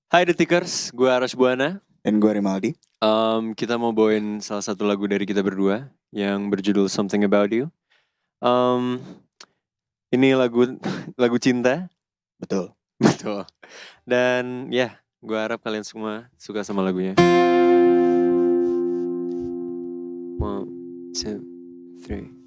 Hai Detikers, gue Arash Buana. Dan gue Rimaldi. Kita mau bawain salah satu lagu dari kita berdua yang berjudul Something About You. Ini lagu cinta. Betul. Betul. Dan ya, gue harap kalian semua suka sama lagunya. 1, 2, 3.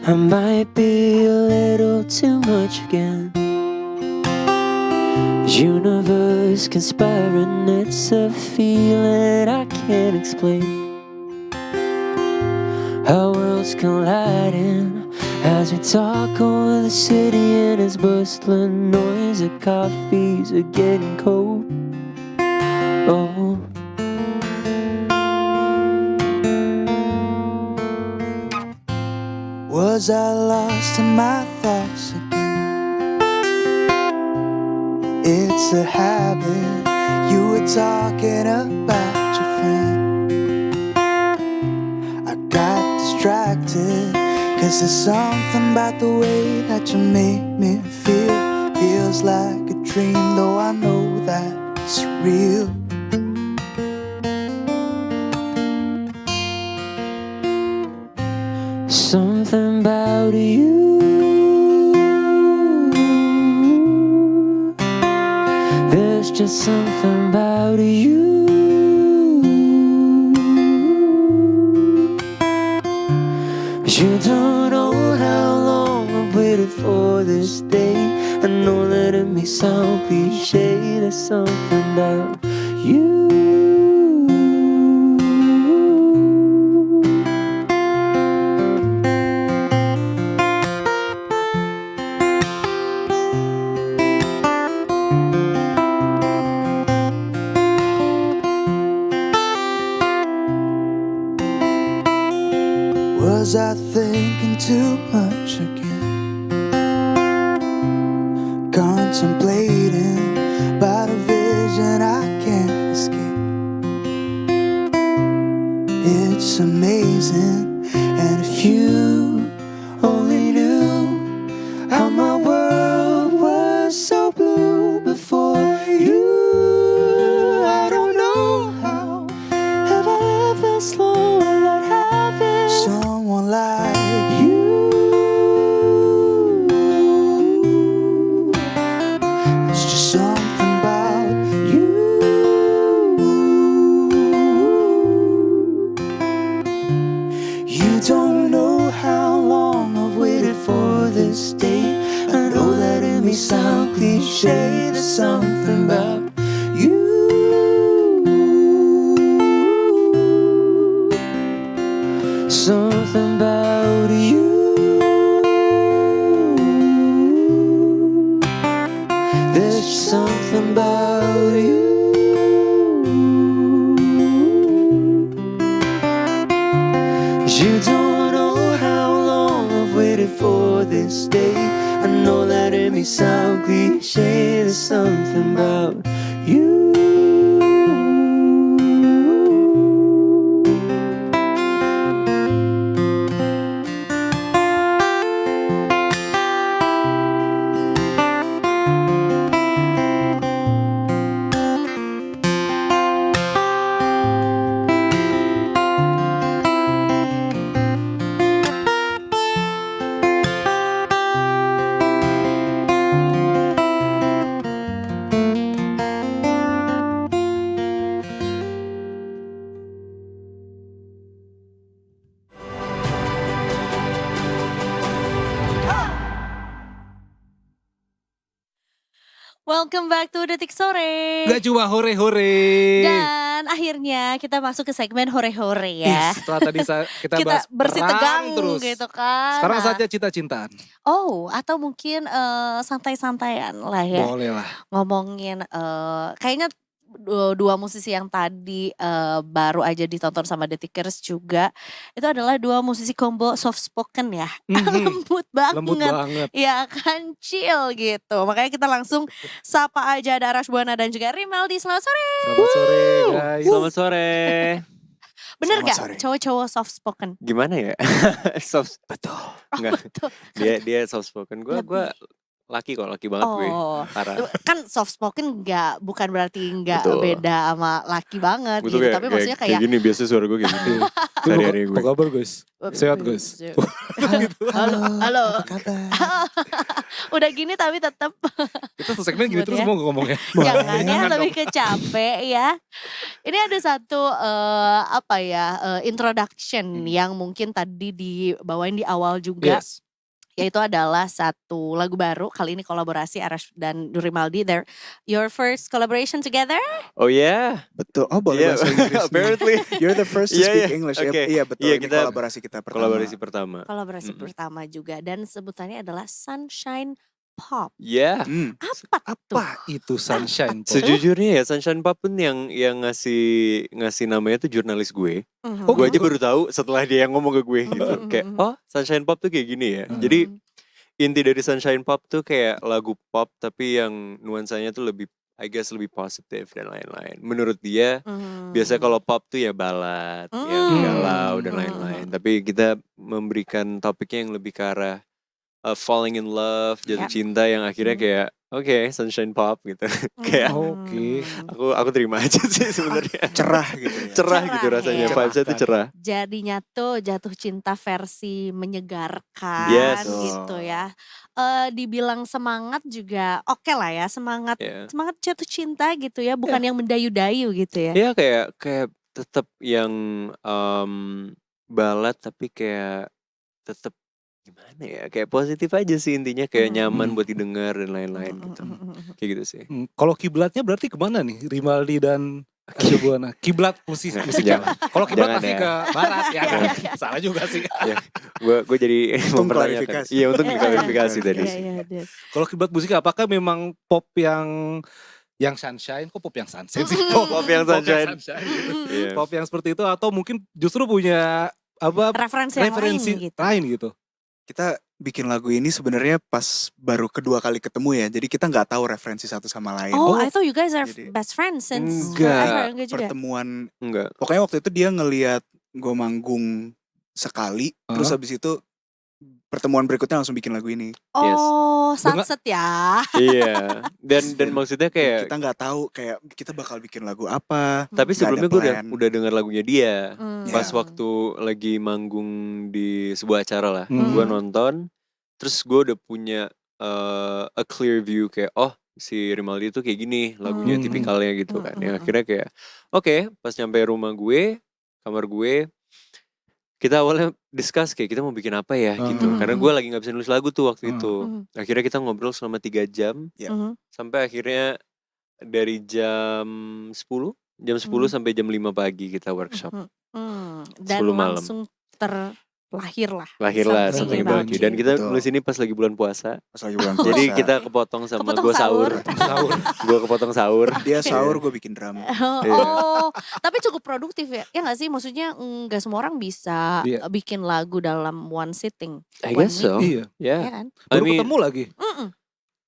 I might be a little too much again. The universe conspiring, it's a feeling I can't explain. How worlds colliding as we talk over the city and its bustling noise. The coffees are getting cold. Oh. Was I lost in my thoughts again? It's a habit. You were talking about your friend. I got distracted, 'cause there's something about the way that you make me feel. Feels like a dream, though I know that it's real. Something about you. There's just something about you. You don't know how long I've waited for this day. I know that it may sound cliche. There's something about you. Was I thinking too much again? Contemplating about a vision I can't escape. It's amazing, and if you only knew how my world was so blue before you. I don't know how have I lived this long without having someone like you. There's just something about you. You don't know how long I've waited for this day. I know that it may sound cliche. There's something about you. Something about you. There's something about you. You don't know how long I've waited for this day. I know that it may sound cliche. There's something about you. Welcome back to Detik Sore. Gak cuma hore-hore. Dan akhirnya kita masuk ke segmen hore-hore ya. Setelah tadi kita Kita bahas bersih perang tegang terus. gitu kan. Sekarang Nah, saatnya cinta-cintaan. Oh, atau mungkin santai-santaian lah ya. Boleh lah. Ngomongin kayaknya dua musisi yang tadi baru aja ditonton sama Detikers juga. Itu adalah dua musisi combo soft spoken ya. Lembut Lembut banget. banget. Ya kan, chill gitu. Makanya kita langsung sapa aja ada Arash Buana dan juga Rimeldi. Selamat sore. Selamat sore guys. Selamat sore. Bener Selamat gak sore. cowok-cowok soft spoken? Gimana ya? soft Betul. enggak. Betul. Dia soft spoken. Gue laki banget gue. Oh, Parah. kan soft spoken bukan berarti nggak Betul. beda sama laki banget Gue gitu. Tapi maksudnya kayak gini biasa suara gue kayak gini. Sehari-hari gue. Apa kabar guys? Sehat guys? Halo. Apa kabar? Udah gini tapi tetap Kita tuh segmen gini Buat terus ya. mau ngomongnya. jangan ya Jangan lebih ke capek ya. Ini ada satu introduction yang mungkin tadi dibawain di awal juga. Yes. Yaitu adalah satu lagu baru, kali ini kolaborasi Arash dan Rimeldi. Your first collaboration together? Oh yeah. Betul. Oh boleh Yeah. bahasa Inggris. Apparently. You're the first to Yeah, speak yeah. English. Okay. Iya betul. Iya, Ini kita kolaborasi kita pertama. Kolaborasi pertama. Kolaborasi pertama juga, dan sebutannya adalah Sunshine Pop. Ya. Apa tuh? Apa itu Sunshine Pop? Sejujurnya ya Sunshine Pop pun yang ngasih namanya tuh jurnalis gue. Mhm. Oh, Gue aja gitu? baru tahu setelah dia yang ngomong ke gue gitu. Mhm, Kayak mhm. oh Sunshine Pop tuh kayak gini ya. Mhm. Jadi inti dari Sunshine Pop tuh kayak lagu pop tapi yang nuansanya tuh lebih I guess lebih positif dan lain-lain. Menurut dia biasa kalau pop tuh ya ballad, yang galau dan lain-lain. Tapi kita memberikan topiknya yang lebih ke arah falling in love, jatuh Yap. cinta yang akhirnya kayak oke, Sunshine Pop gitu. Kayak Oke. aku terima aja sih sebenarnya. Cerah gitu ya. Cerah Cerah gitu rasanya, ya. vibes-nya tuh cerah. Jadinya tuh jatuh cinta versi menyegarkan Yes. gitu ya. Dibilang semangat juga oke lah ya, semangat Ya. semangat jatuh cinta gitu ya, bukan yang mendayu-dayu gitu ya. Iya kayak tetap yang ballad tapi kayak tetap gimana ya? Kayak positif aja sih intinya, kayak nyaman buat didengar dan lain-lain gitu. Kayak gitu sih. Kalau kiblatnya berarti kemana nih? Rimeldi dan Arash Buana. Kiblat musik Jangan. Kalau kiblat Jangan pasti ya. ke barat ya. Kan? Salah juga sih. Ya, gue jadi Untung mempertanyakan. klarifikasi. Iya, untuk klarifikasi tadi. Iya, iya, iya. Kalau kiblat musik apakah memang pop yang sunshine? Kok pop yang sunset sih? Pop yang sunshine. gitu. Iya. Pop yang seperti itu atau mungkin justru punya Referensi yang lain gitu. lain gitu. Kita bikin lagu ini sebenarnya pas baru kedua kali ketemu ya. Jadi kita nggak tahu referensi satu sama lain. Oh, I thought you guys are Jadi- best friends since Enggak. forever. Enggak juga. Pertemuan. Enggak. Pokoknya waktu itu dia ngeliat gue manggung sekali. Terus habis itu pertemuan berikutnya langsung bikin lagu ini. Oh, Dengan- sunset ya. Iya. Dan maksudnya kayak Kita nggak tahu kayak kita bakal bikin lagu apa. tapi nggak sebelumnya ada gue plan. udah dengar lagunya dia. Pas Ya. waktu lagi manggung di sebuah acara lah, Hmm. gue nonton, terus gue udah punya a clear view kayak oh si Rimeldi tuh kayak gini lagunya Hmm. tipikalnya gitu kan. Yang Hmm. akhirnya kayak oke, pas nyampe rumah gue, kamar gue, kita awalnya discuss kayak kita mau bikin apa ya gitu. Hmm. Karena gue lagi nggak bisa nulis lagu tuh waktu Hmm. itu. Akhirnya kita ngobrol selama 3 jam Ya. sampai akhirnya dari jam 10 sampai jam 5 pagi kita workshop. Dan 10 malam. langsung terlahirlah. Lahirlah Something Something About About You. You. Dan kita Betul. nulis ini pas lagi bulan puasa. Pas lagi bulan puasa. Jadi kita kepotong sama Kepotong gue sahur. sahur. Gue kepotong sahur. Dia sahur, gue bikin drum. Oh, tapi cukup produktif ya? Ya nggak sih? Maksudnya nggak semua orang bisa Iya. bikin lagu dalam one sitting, I One guess so. Iya. ya Ya. kan? I Baru mean, ketemu lagi.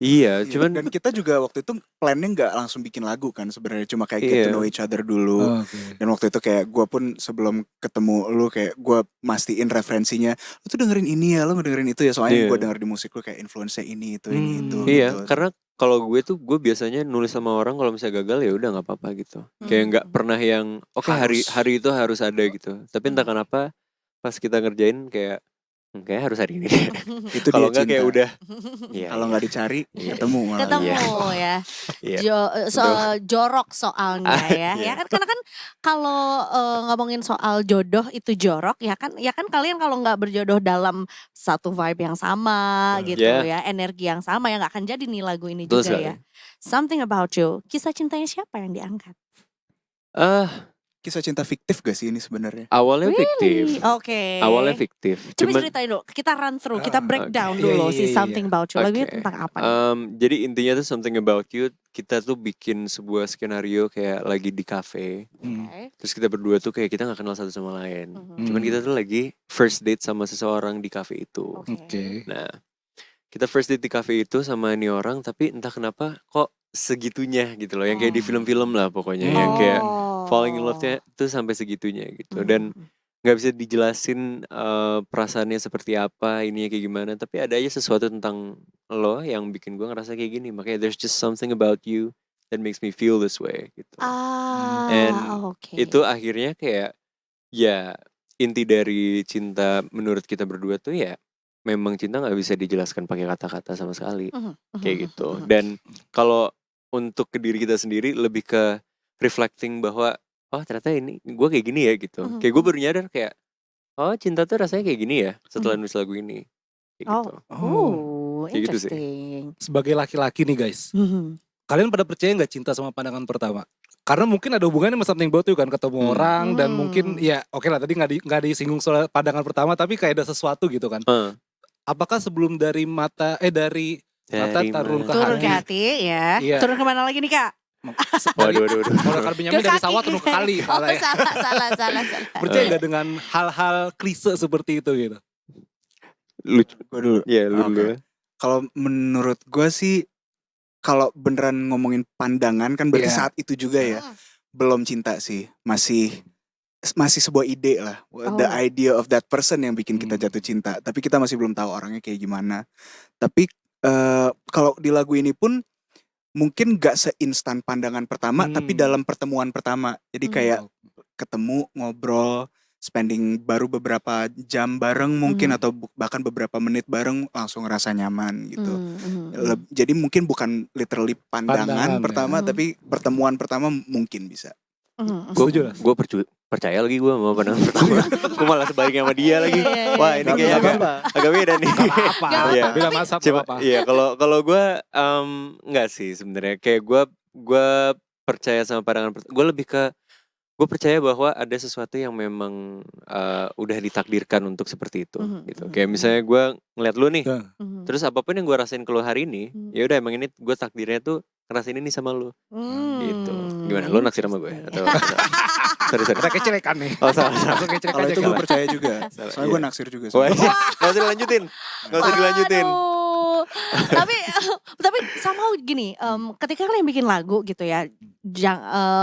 iya, Iya, cuman dan kita juga waktu itu plannya nggak langsung bikin lagu kan sebenarnya, cuma kayak get Iya. to know each other dulu. Oke. Dan waktu itu kayak gue pun sebelum ketemu lu kayak gue mastiin referensinya, lu tuh dengerin ini ya, lu ngedengerin itu ya, soalnya Iya. gue denger di musik lu kayak influence-nya ini itu iya, gitu. karena kalau gue biasanya nulis sama orang kalau misalnya gagal ya udah nggak apa-apa gitu. Kayak nggak pernah yang oke Harus. hari itu harus ada gitu. Tapi entah kenapa pas kita ngerjain kayak harus hari ini. Itu Kalau dia nggak kayak cinta. udah. Iya, Kalau iya. nggak dicari Iya. ketemu malah. Ketemu Iya. ya. Iya. Jorok soalnya ya. Iya. Ya kan, karena kan kalau ngomongin soal jodoh itu jorok ya kan kalian kalau nggak berjodoh dalam satu vibe yang sama gitu ya, energi yang sama ya nggak akan jadi nih lagu ini Betul juga sekali. ya. Something About You. Kisah cintanya siapa yang diangkat? kisah cinta fiktif gak sih ini sebenarnya? Awalnya fiktif. Oke. Awalnya fiktif. Coba Cuman ceritain dulu, kita run through, kita breakdown Iya, dulu iya, si iya. Something About You. Lagunya Oke. tentang apa nih? Jadi intinya tuh Something About You, kita tuh bikin sebuah skenario kayak lagi di cafe. Oke. Terus kita berdua tuh kayak kita gak kenal satu sama lain. Mhm. Cuman kita tuh lagi first date sama seseorang di cafe itu. Oke. Nah, kita first date di cafe itu sama ini orang, tapi entah kenapa kok segitunya gitu loh. Yang kayak di Oh. film-film lah pokoknya. Hmm. Yang kayak Oh. falling in love-nya tuh sampai segitunya gitu. Mhm. Dan nggak bisa dijelasin perasaannya seperti apa, ininya kayak gimana. Tapi ada aja sesuatu tentang lo yang bikin gue ngerasa kayak gini. Makanya there's just something about you that makes me feel this way gitu. And Oke. itu akhirnya kayak ya inti dari cinta menurut kita berdua tuh ya memang cinta nggak bisa dijelaskan pakai kata-kata sama sekali kayak gitu. Dan kalau untuk ke diri kita sendiri lebih ke reflecting bahwa oh ternyata ini gue kayak gini ya gitu. Kayak gue baru nyadar kayak oh cinta tuh rasanya kayak gini ya setelah nulis lagu ini kayak gitu. Kayak gitu sih. Interesting. Sebagai laki-laki nih guys, kalian pada percaya nggak cinta sama pandangan pertama? Karena mungkin ada hubungannya sama Something About You kan, ketemu orang dan mungkin ya oke lah tadi nggak disinggung soal pandangan pertama, tapi kayak ada sesuatu gitu kan. Apakah sebelum dari mata turun ke Turun ke hati? hati ya. Iya. Turun kemana lagi nih Kak? Waduh. Kalau Kak Benyamin dari sawah turun ke kali. Oh, Salah ya. salah. Percaya nggak dengan hal-hal klise seperti itu gitu? Lucu. Gue dulu. Ya lu Oke. dulu. Kalau menurut gue sih, kalau beneran ngomongin pandangan kan berarti Iya. saat itu juga ya. Belum cinta sih, masih sebuah ide lah. The idea of that person yang bikin kita jatuh cinta. Tapi kita masih belum tahu orangnya kayak gimana. Tapi kalau di lagu ini pun mungkin gak seinstan pandangan pertama, tapi dalam pertemuan pertama. Jadi kayak ketemu, ngobrol, spending baru beberapa jam bareng mungkin atau bahkan beberapa menit bareng langsung ngerasa nyaman gitu. Jadi mungkin bukan literally pandangan pertama, tapi pertemuan pertama mungkin bisa. Gue percaya lagi gue sama pandangan pertama. Gue malah sebaliknya sama dia lagi. Wah ini kayaknya agak beda nih. Apa? Iya. Beda masa apa? Iya kalau gue nggak sih sebenarnya. Kayak gue percaya sama pandangan pertama. Gue lebih ke gue percaya bahwa ada sesuatu yang memang udah ditakdirkan untuk seperti itu gitu. Kayak misalnya gue ngeliat lu nih, terus apapun yang gue rasain ke lu hari ini, ya udah emang ini gue takdirnya tuh ngerasain ini sama lu gitu. Gimana lu naksir sama gue atau sorry Kita kecelekan nih. oh salah Langsung kecelekan Kalau aja itu gue kan? percaya juga. Soalnya gue Iya. naksir juga. Wah, sama. nggak usah dilanjutin, nggak usah dilanjutin. Waduh. tapi somehow gini, ketika kalian bikin lagu gitu ya,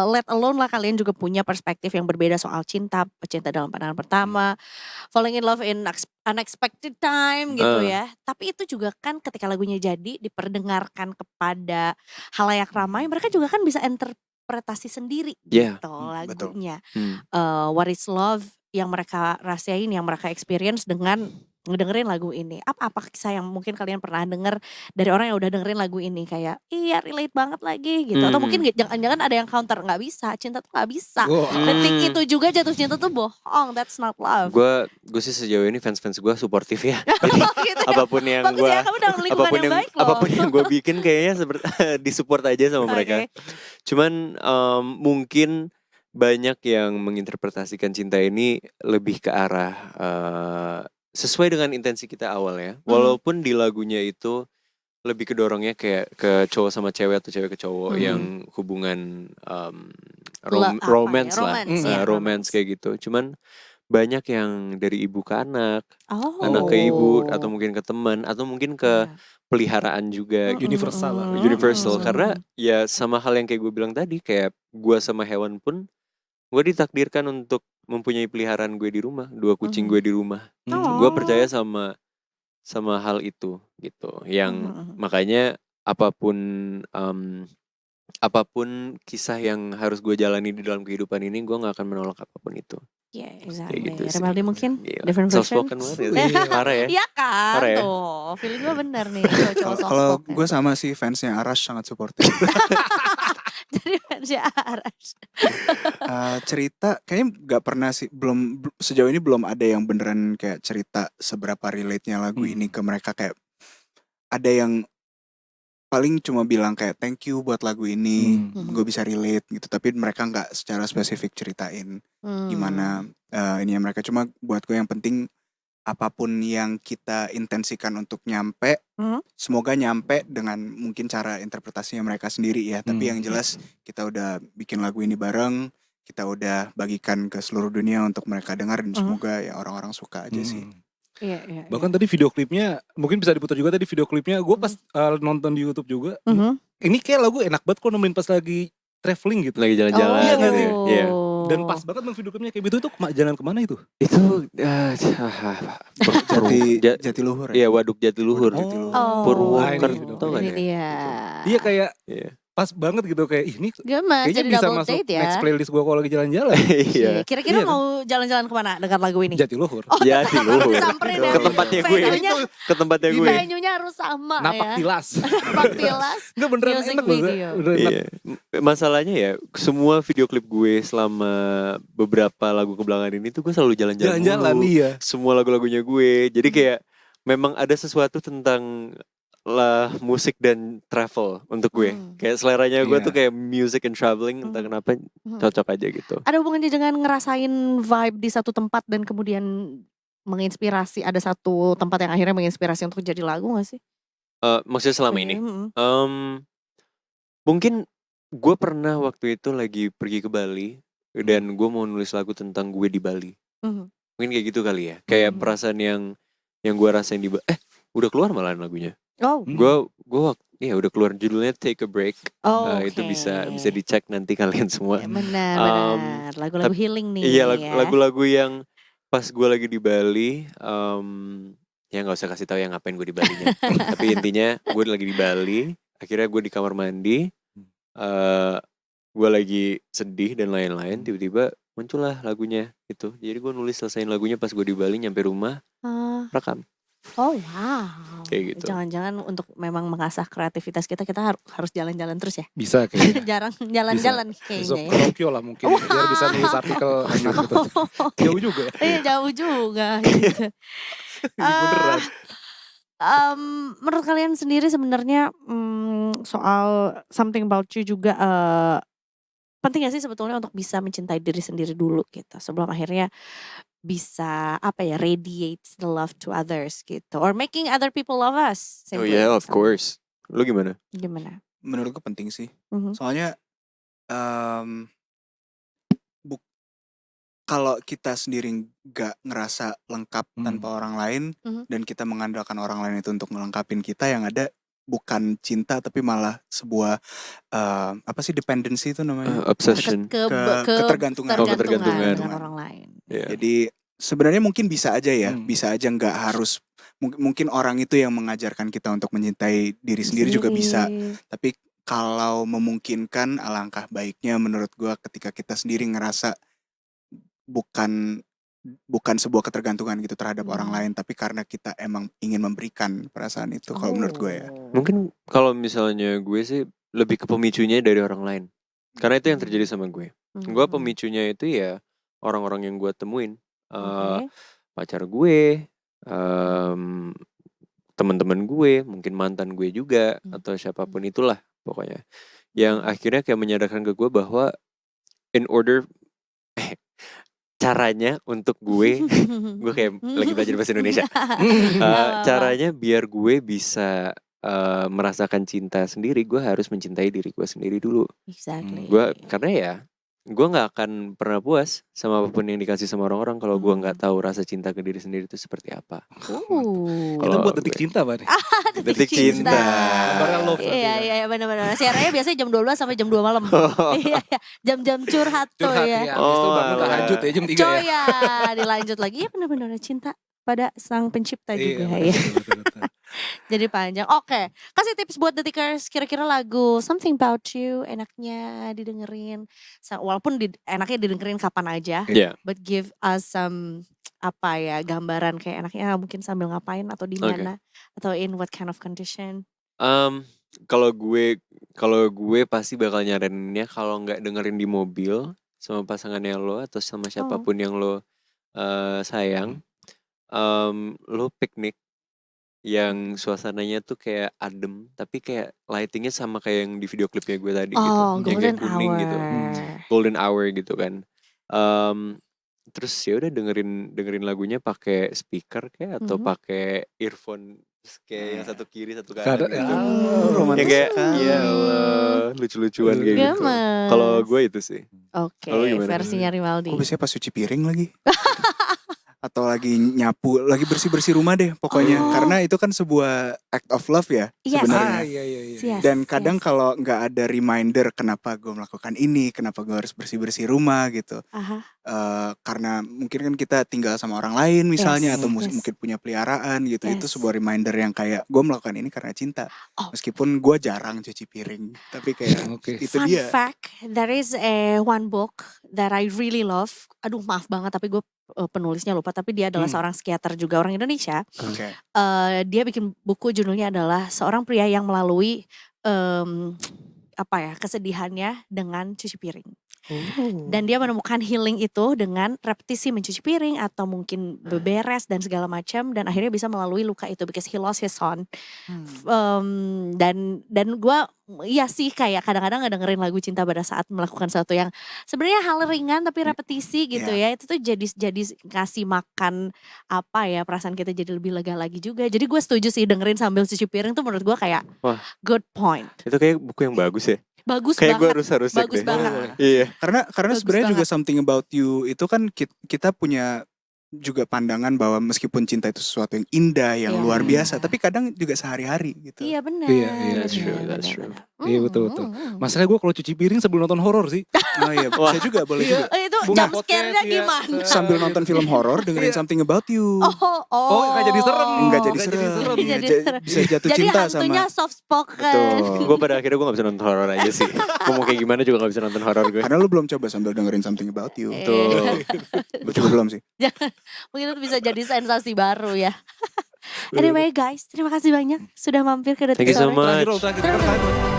let alone lah kalian juga punya perspektif yang berbeda soal cinta dalam pandangan pertama, falling in love in unexpected time gitu ya. Tapi itu juga kan ketika lagunya jadi diperdengarkan kepada halayak ramai, mereka juga kan bisa interpretasi sendiri Yeah. gitu lagunya. Hmm. What is love yang mereka rasain, yang mereka experience dengan ngedengerin lagu ini. Apa kisah yang mungkin kalian pernah denger dari orang yang udah dengerin lagu ini kayak iya relate banget lagi gitu. Atau mungkin jangan-jangan ada yang counter, nggak bisa, cinta tuh nggak bisa. Detik itu juga jatuh cinta tuh bohong, that's not love. Gue sih sejauh ini fans gue suportif ya. Jadi Gitu ya. apapun yang Bagus gue ya, kamu udah lingkungan yang baik loh. apapun yang gue bikin kayaknya disupport aja sama mereka. Cuman mungkin banyak yang menginterpretasikan cinta ini lebih ke arah sesuai dengan intensi kita awal ya. Walaupun di lagunya itu lebih kedorongnya kayak ke cowok sama cewek atau cewek ke cowok yang hubungan romance lah, romance kayak gitu. Cuman banyak yang dari ibu ke anak, anak ke ibu, atau mungkin ke teman, atau mungkin ke peliharaan juga. Universal lah. Universal karena ya sama hal yang kayak gue bilang tadi, kayak gue sama hewan pun gue ditakdirkan untuk mempunyai peliharaan gue di rumah, 2 kucing gue di rumah. Gue percaya sama hal itu gitu. Yang makanya apapun kisah yang harus gue jalani di dalam kehidupan ini, gue nggak akan menolak apapun itu. Iya, exactly. Gitu sih. Remeldi mungkin Gila. different version. Soft spoken banget ya. Parah ya. Iya kan, Parah ya. tuh feeling gue bener nih cowok soft Kalau spoken. gue sama sih fansnya Arash sangat supportive. Jadi fansnya Arash. Cerita kayaknya nggak pernah sih, sejauh ini belum ada yang beneran kayak cerita seberapa relate-nya lagu ini ke mereka. Kayak ada yang paling cuma bilang kayak thank you buat lagu ini, Hmm. gue bisa relate gitu. Tapi mereka nggak secara spesifik ceritain gimana ininya mereka. Cuma buat gue yang penting apapun yang kita intensikan untuk nyampe, semoga nyampe dengan mungkin cara interpretasinya mereka sendiri ya. Tapi yang jelas kita udah bikin lagu ini bareng, kita udah bagikan ke seluruh dunia untuk mereka dengar dan semoga ya orang-orang suka aja sih. Iya. Bahkan tadi video klipnya mungkin bisa diputar juga tadi video klipnya. Gue pas nonton di YouTube juga. Ini kayak lagu enak banget kok nemenin pas lagi traveling gitu. Lagi jalan-jalan Iya nggak gitu sih? ya. Iya. Dan pas banget dong video klipnya kayak gitu itu jalan kemana itu? Itu Jatiluhur ya. Iya, Waduk Jatiluhur. Purwokerto kan ini ya? dia. Iya kayak Iya. pas banget gitu kayak ini Gemes kayaknya jadi bisa double masuk date ya. next playlist gue kalau lagi jalan-jalan. Iya. Kira-kira Iya kan? mau jalan-jalan kemana dengan lagu ini? Jatiluhur. Jatiluhur. Disamperin ya. Ke tempatnya gue. Venue-nya- Ke tempatnya gue. Venue-nya harus sama Napak ya. tilas. Napak tilas. Enggak beneran Music enak banget. video. Beneran enak. Iya. Masalahnya ya semua video klip gue selama beberapa lagu kebelakangan ini tuh gue selalu jalan-jalan Jalan-jalan mulu. iya. Semua lagu-lagunya gue. Jadi kayak memang ada sesuatu tentang lah musik dan travel untuk gue. Kayak seleranya gue Iya. tuh kayak music and traveling, entah kenapa cocok aja gitu. Ada hubungannya dengan ngerasain vibe di satu tempat dan kemudian menginspirasi, ada satu tempat yang akhirnya menginspirasi untuk jadi lagu gak sih? Maksudnya selama ini. Mungkin gue pernah waktu itu lagi pergi ke Bali dan gue mau nulis lagu tentang gue di Bali. Mungkin kayak gitu kali ya. Kayak perasaan yang gue rasain di Bali. Udah keluar malahan lagunya. Oh. Gue udah keluar judulnya Take a Break. Oh, Itu bisa dicek nanti kalian semua. Benar. Lagu-lagu healing nih. Iya, ya. lagu-lagu yang pas gue lagi di Bali. Ya nggak usah kasih tahu yang ngapain gue di Balinya. Tapi intinya gue lagi di Bali. Akhirnya gue di kamar mandi. Gue lagi sedih dan lain-lain. Tiba-tiba muncullah lagunya itu. Jadi gue nulis selesaiin lagunya pas gue di Bali, nyampe rumah rekam. Oh wow. Kayak gitu. Jangan-jangan untuk memang mengasah kreativitas kita harus jalan-jalan terus ya. Bisa kayaknya. Jarang jalan-jalan Besok kayaknya ya. ke Tokyo lah mungkin biar bisa nulis artikel enak gitu. Jauh juga ya. Iya jauh juga gitu. Beneran. Menurut kalian sendiri sebenarnya soal Something About You juga penting gak sih sebetulnya untuk bisa mencintai diri sendiri dulu gitu sebelum akhirnya bisa radiate the love to others gitu, or making other people love us. Oh yeah, of course. Lu gimana? Gimana? Menurut gue penting sih. Soalnya kalau kita sendiri nggak ngerasa lengkap tanpa orang lain dan kita mengandalkan orang lain itu untuk ngelengkapin kita, yang ada bukan cinta tapi malah sebuah dependency itu namanya, Obsession. ketergantungan dengan orang lain. Yeah. Jadi sebenarnya mungkin bisa aja ya, bisa aja nggak harus, mungkin orang itu yang mengajarkan kita untuk mencintai diri sendiri juga bisa. Tapi kalau memungkinkan, alangkah baiknya menurut gue ketika kita sendiri ngerasa bukan sebuah ketergantungan gitu terhadap orang lain, tapi karena kita emang ingin memberikan perasaan itu. Kalau menurut gue ya. Mungkin kalau misalnya gue sih lebih ke pemicunya dari orang lain. Karena itu yang terjadi sama gue. Gue pemicunya itu ya orang-orang yang gue temuin. Pacar gue, teman-teman gue, mungkin mantan gue juga, atau siapapun itulah pokoknya. Yang akhirnya kayak menyadarkan ke gue bahwa in order caranya untuk gue kayak lagi belajar bahasa Indonesia. Caranya biar gue bisa merasakan cinta sendiri, gue harus mencintai diri gue sendiri dulu. Exactly. Karena ya gue nggak akan pernah puas sama apapun yang dikasih sama orang-orang kalau gue nggak tahu rasa cinta ke diri sendiri itu seperti apa. Itu buat detik cinta Pak nih. Detik cinta. Kabarnya love. Iya benar-benar. Siarannya biasanya jam 12 sampai jam 2 malam. Iya, jam-jam curhat tuh ya. Habis itu bangun tahajud ya jam 3 ya. Coy ya, dilanjut lagi. Ya benar-benar cinta pada sang pencipta juga ya. Jadi panjang. Oke, kasih tips buat detikers, kira-kira lagu Something About You enaknya didengerin, walaupun enaknya didengerin kapan aja, but give us some gambaran kayak enaknya mungkin sambil ngapain atau di mana atau in what kind of condition. Kalau gue pasti bakal nyaraninnya kalau nggak dengerin di mobil sama pasangannya lo atau sama siapapun yang lo sayang, lo piknik yang suasananya tuh kayak adem, tapi kayak lightingnya sama kayak yang di video klipnya gue tadi gitu, Oh, yang kayak golden kuning hour. gitu, golden hour gitu kan. Terus ya udah dengerin lagunya pakai speaker kayak atau Mhm. pakai earphone terus kayak yang satu kiri satu Kadang- kanan gitu. Hmm. romantis Yang kayak sekali. ya Allah lucu-lucuan kayak gitu. Gemes. Kalau gue itu sih. Oke, Kalau lu gimana? versinya Rivaldi. Gue biasanya pas cuci piring lagi. Atau lagi nyapu, lagi bersih-bersih rumah deh pokoknya. Oh. Karena itu kan sebuah act of love ya Yes. sebenarnya. iya. Yes, Dan kadang yes. kalau nggak ada reminder kenapa gue melakukan ini, kenapa gue harus bersih-bersih rumah gitu. Aha. Karena mungkin kan kita tinggal sama orang lain misalnya, Yes, atau yes. mungkin punya peliharaan gitu. Itu Yes. sebuah reminder yang kayak gue melakukan ini karena cinta. Oh. Meskipun gue jarang cuci piring, tapi kayak Oke. itu Fun dia. fact, there is one book that I really love. Aduh maaf banget tapi gue penulisnya lupa. Tapi dia adalah seorang psikiater juga orang Indonesia. Oke. Dia bikin buku judulnya adalah seorang pria yang melalui kesedihannya dengan cuci piring. Dan dia menemukan healing itu dengan repetisi mencuci piring atau mungkin beberes dan segala macam, dan akhirnya bisa melalui luka itu because he lost his son. Dan gue iya sih kayak kadang-kadang ngedengerin lagu cinta pada saat melakukan sesuatu yang sebenarnya hal ringan tapi repetisi gitu ya, itu tuh jadi kasih makan perasaan kita jadi lebih lega lagi juga. Jadi gue setuju sih dengerin sambil cuci piring tuh menurut gue kayak Wah. good point. Itu kayak buku yang bagus ya. Bagus Kayak gue banget. harus cek Bagus deh. banget. Iya. Karena Bagus sebenarnya juga banget. something about you itu kan kita punya juga pandangan bahwa meskipun cinta itu sesuatu yang indah, yang Iya. luar biasa, tapi kadang juga sehari-hari gitu. Iya benar. Iya, that's true, that's true. Iya, betul. Masalahnya gue kalau cuci piring sebelum nonton horor sih. Oh iya, bisa juga, boleh juga. Itu Buka jump podcast, scare-nya iya. gimana? Sambil nonton film horor dengerin something about you. Oh, nggak jadi serem. Enggak jadi Nggak serem. jadi serem. Iya, Jadi serem. bisa jatuh Jadi cinta hantunya sama. soft spoken. Betul. Gue pada akhirnya gue gak bisa nonton horor aja sih. Gue mau kayak gimana juga gak bisa nonton horor gue. Karena lu belum coba sambil dengerin something about you. Tuh. Lu juga belum sih. Mungkin itu bisa jadi sensasi baru ya. Anyway guys, terima kasih banyak sudah mampir ke Detik Thank you so Sore. much. Terakhir,